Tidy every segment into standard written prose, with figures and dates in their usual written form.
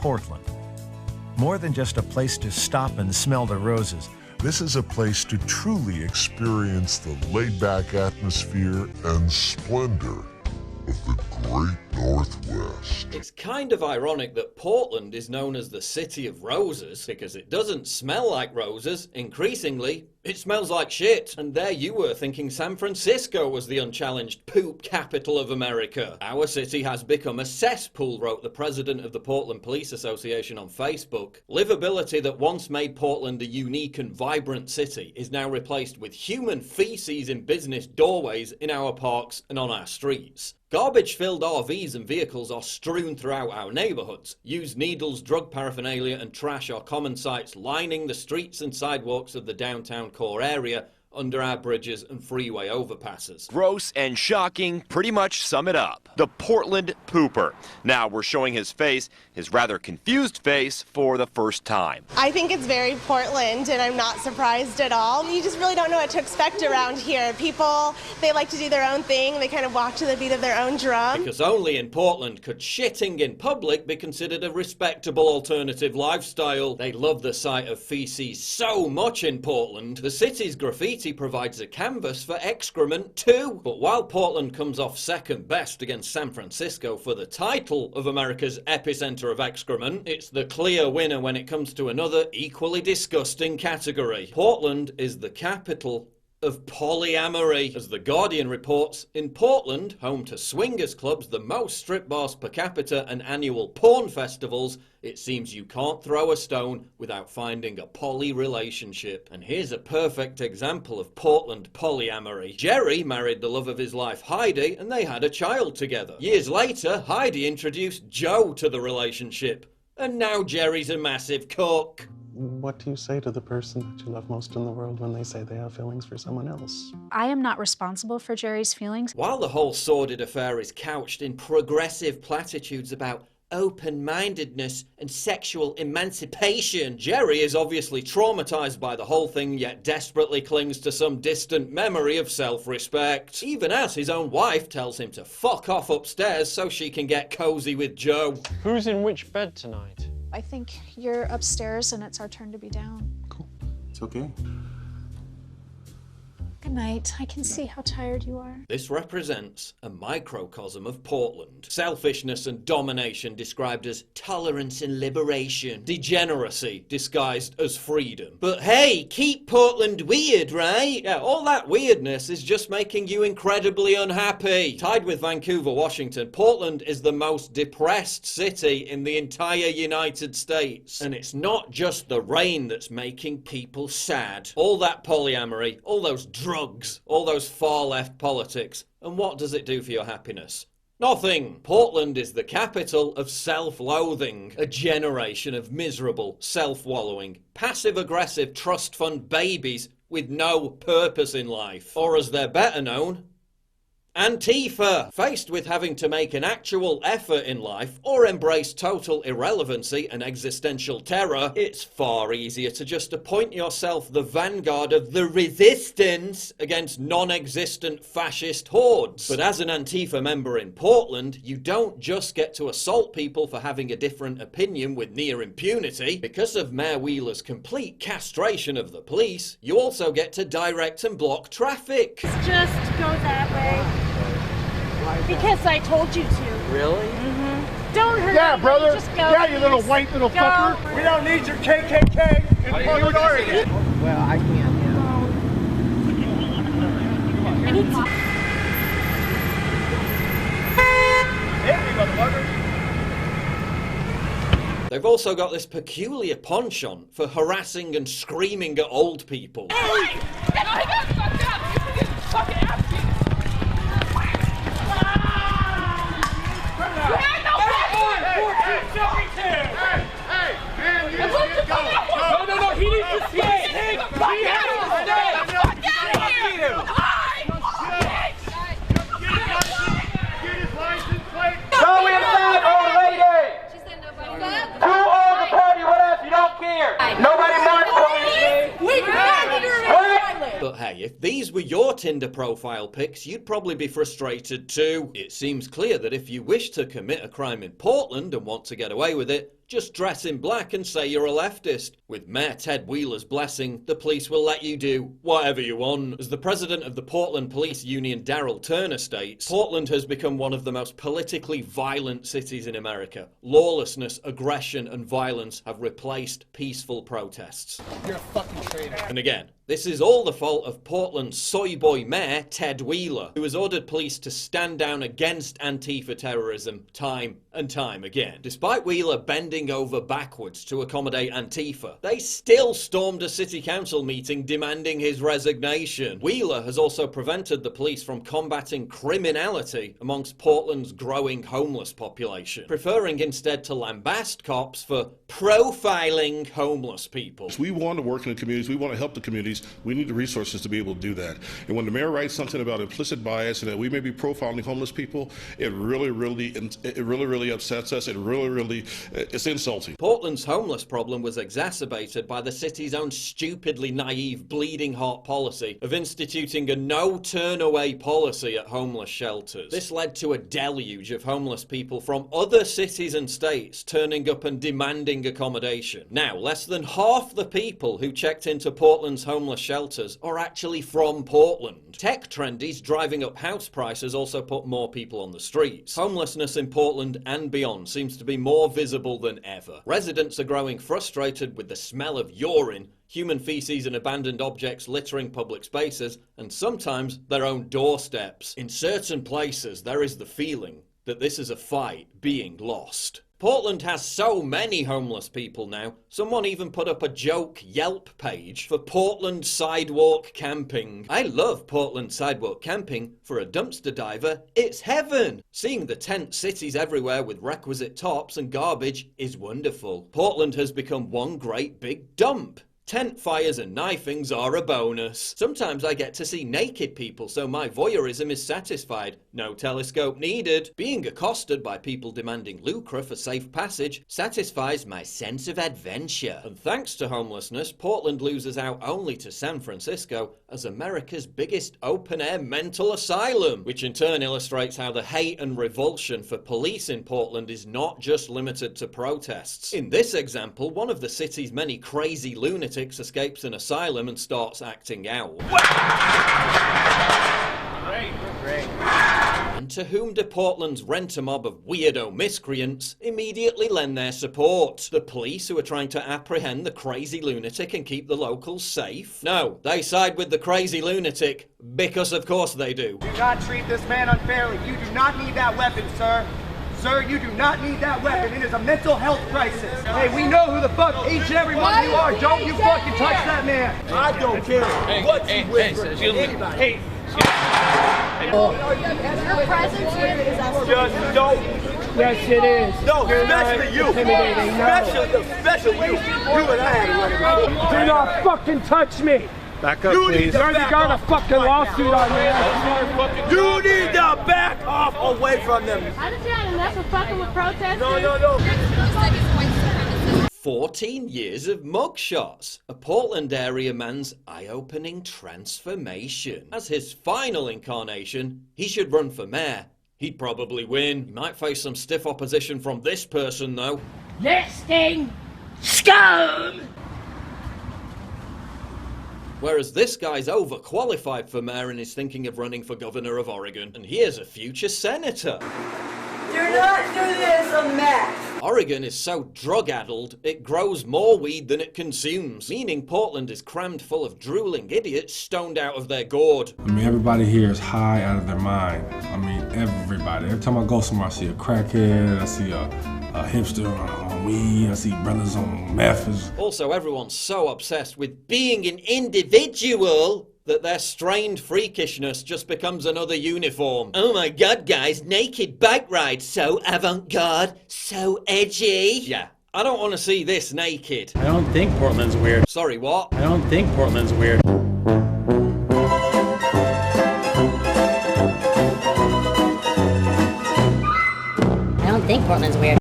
Portland. More than just a place to stop and smell the roses. This is a place to truly experience the laid-back atmosphere and splendor of the Great Northwest. It's kind of ironic that Portland is known as the City of Roses, because it doesn't smell like roses. Increasingly, it smells like shit. And there you were thinking San Francisco was the unchallenged poop capital of America. Our city has become a cesspool, wrote the president of the Portland Police Association on Facebook. Livability that once made Portland a unique and vibrant city is now replaced with human feces in business doorways, in our parks and on our streets. Garbage-filled RVs and vehicles are strewn throughout our neighborhoods. Used needles, drug paraphernalia and trash are common sights lining the streets and sidewalks of the downtown core area, under our bridges and freeway overpasses. Gross and shocking pretty much sum it up. The Portland pooper. Now we're showing his face, his rather confused face, for the first time. I think it's very Portland, and I'm not surprised at all. You just really don't know what to expect around here. People, they like to do their own thing. They kind of walk to the beat of their own drum. Because only in Portland could shitting in public be considered a respectable alternative lifestyle. They love the sight of feces so much in Portland. The city's graffiti provides a canvas for excrement too. But while Portland comes off second best against San Francisco for the title of America's epicenter of excrement, it's the clear winner when it comes to another equally disgusting category. Portland is the capital of polyamory. As The Guardian reports, in Portland, home to swingers clubs, the most strip bars per capita and annual porn festivals, it seems you can't throw a stone without finding a poly relationship. And here's a perfect example of Portland polyamory. Jerry married the love of his life, Heidi, and they had a child together. Years later, Heidi introduced Joe to the relationship. And now Jerry's a massive cook. What do you say to the person that you love most in the world when they say they have feelings for someone else? I am not responsible for Jerry's feelings. While the whole sordid affair is couched in progressive platitudes about open-mindedness and sexual emancipation, Jerry is obviously traumatized by the whole thing, yet desperately clings to some distant memory of self-respect. Even as his own wife tells him to fuck off upstairs so she can get cozy with Joe. Who's in which bed tonight? I think you're upstairs and it's our turn to be down. Cool. It's okay. Good night. I can see how tired you are. This represents a microcosm of Portland. Selfishness and domination described as tolerance and liberation. Degeneracy disguised as freedom. But hey, keep Portland weird, right? Yeah, all that weirdness is just making you incredibly unhappy. Tied with Vancouver, Washington, Portland is the most depressed city in the entire United States. And it's not just the rain that's making people sad. All that polyamory, all those drugs, all those far-left politics, and what does it do for your happiness? Nothing. Portland is the capital of self-loathing, a generation of miserable, self-wallowing, passive-aggressive trust fund babies with no purpose in life. Or as they're better known, Antifa. Faced with having to make an actual effort in life or embrace total irrelevancy and existential terror, it's far easier to just appoint yourself the vanguard of the resistance against non-existent fascist hordes. But as an Antifa member in Portland, you don't just get to assault people for having a different opinion with near impunity. Because of Mayor Wheeler's complete castration of the police, you also get to direct and block traffic. Just go that way. Because I told you to. Really? Mm-hmm. Don't hurt Yeah, me. brother. Just go, Yeah, you little white little fucker. We don't need your KKK in Portland, Oregon. Well, I can't. I need to... Hit me, motherfucker. They've also got this peculiar penchant for harassing and screaming at old people. Hey! I got fucked up! You get fucking ass beat! No, he needs to stay. Get Fuck out of here! Get his license plate. Go inside, old lady! She said nobody. Who owns the party with us? You don't care. Nobody marched for me. We demanded her. But hey, if these were your Tinder profile pics, you'd probably be frustrated too. It seems clear that if you wish to commit a crime in Portland and want to get away with it, just dress in black and say you're a leftist. With Mayor Ted Wheeler's blessing, the police will let you do whatever you want. As the president of the Portland Police Union, Daryl Turner, states, Portland has become one of the most politically violent cities in America. Lawlessness, aggression, and violence have replaced peaceful protests. You're a fucking traitor. And again, this is all the fault of Portland's soy boy mayor, Ted Wheeler, who has ordered police to stand down against Antifa terrorism time and time again. Despite Wheeler bending over backwards to accommodate Antifa, they still stormed a city council meeting demanding his resignation. Wheeler has also prevented the police from combating criminality amongst Portland's growing homeless population, preferring instead to lambast cops for profiling homeless people. We want to work in the communities, we want to help the communities. We need the resources to be able to do that. And when the mayor writes something about implicit bias and that we may be profiling homeless people, it really upsets us. It's insulting. Portland's homeless problem was exacerbated by the city's own stupidly naive, bleeding heart policy of instituting a no-turn-away policy at homeless shelters. This led to a deluge of homeless people from other cities and states turning up and demanding accommodation. Now, less than half the people who checked into Portland's homeless shelters are actually from Portland. Tech trendies driving up house prices also put more people on the streets. Homelessness in Portland and beyond seems to be more visible than ever. Residents are growing frustrated with the smell of urine, human feces and abandoned objects littering public spaces, and sometimes their own doorsteps. In certain places, there is the feeling that this is a fight being lost. Portland has so many homeless people now, someone even put up a joke Yelp page for Portland Sidewalk camping. I love Portland Sidewalk camping. For a dumpster diver, it's heaven. Seeing the tent cities everywhere with requisite tops and garbage is wonderful. Portland has become one great big dump. Tent fires and knifings are a bonus. Sometimes I get to see naked people, so my voyeurism is satisfied. No telescope needed. Being accosted by people demanding lucre for safe passage satisfies my sense of adventure. And thanks to homelessness, Portland loses out only to San Francisco as America's biggest open-air mental asylum, which in turn illustrates how the hate and revulsion for police in Portland is not just limited to protests. In this example, one of the city's many crazy lunatics escapes an asylum and starts acting out. Great. And to whom do Portland's rent-a-mob of weirdo miscreants immediately lend their support? The police who are trying to apprehend the crazy lunatic and keep the locals safe? No, they side with the crazy lunatic because of course they do. Do not treat this man unfairly. You do not need that weapon, sir. Sir, you do not need that weapon. It is a mental health crisis. Hey, we know who the fuck each and every one of you are. Don't you fucking touch that man. I don't care what you whisper to anybody. Your presence here is Just don't. Yes, it is. No, especially you. Especially you. You and I had a running. Do not fucking touch me. Back up, You please. need to You got a fucking lawsuit on your ass. You need to back off away from them. I just had enough of fucking with protesters. No. 14 years of mugshots. A Portland area man's eye-opening transformation. As his final incarnation, he should run for mayor. He'd probably win. He might face some stiff opposition from this person though. Listing scum! Whereas this guy's overqualified for mayor and is thinking of running for governor of Oregon. And here's a future senator. Do not do this a mess. Oregon is so drug-addled, it grows more weed than it consumes, meaning Portland is crammed full of drooling idiots stoned out of their gourd. I mean, everybody here is high out of their mind. I mean, everybody. Every time I go somewhere, I see a crackhead, I see a hipster on weed, I see brothers on meth. Also, everyone's so obsessed with being an individual that their strained freakishness just becomes another uniform. Oh my god, guys, naked bike ride, so avant-garde, so edgy. Yeah, I don't want to see this naked. I don't think Portland's weird. Sorry, what? I don't think Portland's weird. I don't think Portland's weird.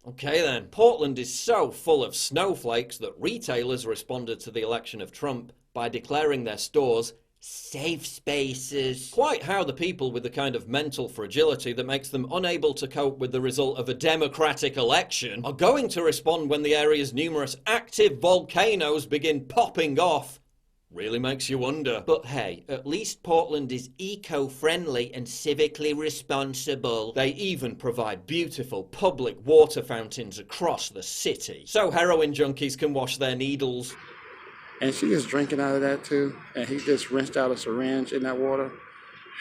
Okay then, Portland is so full of snowflakes that retailers responded to the election of Trump by declaring their stores safe spaces. Quite how the people with the kind of mental fragility that makes them unable to cope with the result of a democratic election are going to respond when the area's numerous active volcanoes begin popping off really makes you wonder. But hey, at least Portland is eco-friendly and civically responsible. They even provide beautiful public water fountains across the city, so heroin junkies can wash their needles. And she is drinking out of that too, and he just rinsed out a syringe in that water.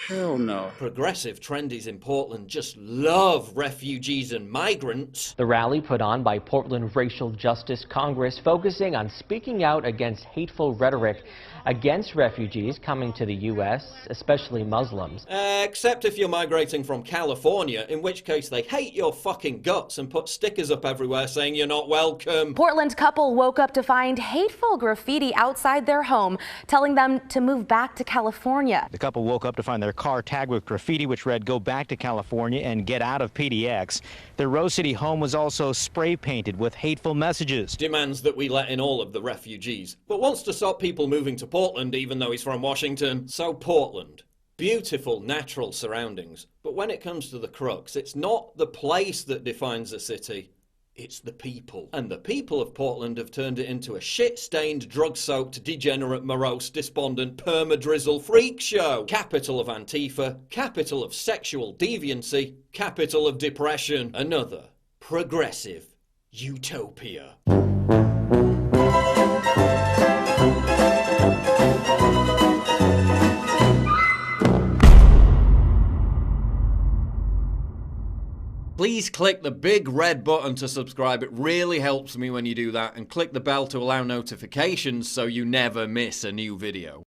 Hell no. Progressive trendies in Portland just love refugees and migrants. The rally put on by Portland Racial Justice Congress focusing on speaking out against hateful rhetoric against refugees coming to the U.S., especially Muslims. Except if you're migrating from California, in which case they hate your fucking guts and put stickers up everywhere saying you're not welcome. Portland couple woke up to find hateful graffiti outside their home, telling them to move back to California. The couple woke up to find their car tagged with graffiti which read, "Go back to California and get out of PDX." Their Rose City home was also spray painted with hateful messages. Demands that we let in all of the refugees, but wants to stop people moving to Portland even though he's from Washington. So Portland, beautiful natural surroundings, but when it comes to the crux, it's not the place that defines a city, it's the people. And the people of Portland have turned it into a shit-stained, drug-soaked, degenerate, morose, despondent, perma-drizzle freak show. Capital of Antifa, capital of sexual deviancy, capital of depression. Another progressive utopia. Please click the big red button to subscribe. It really helps me when you do that, and click the bell to allow notifications so you never miss a new video.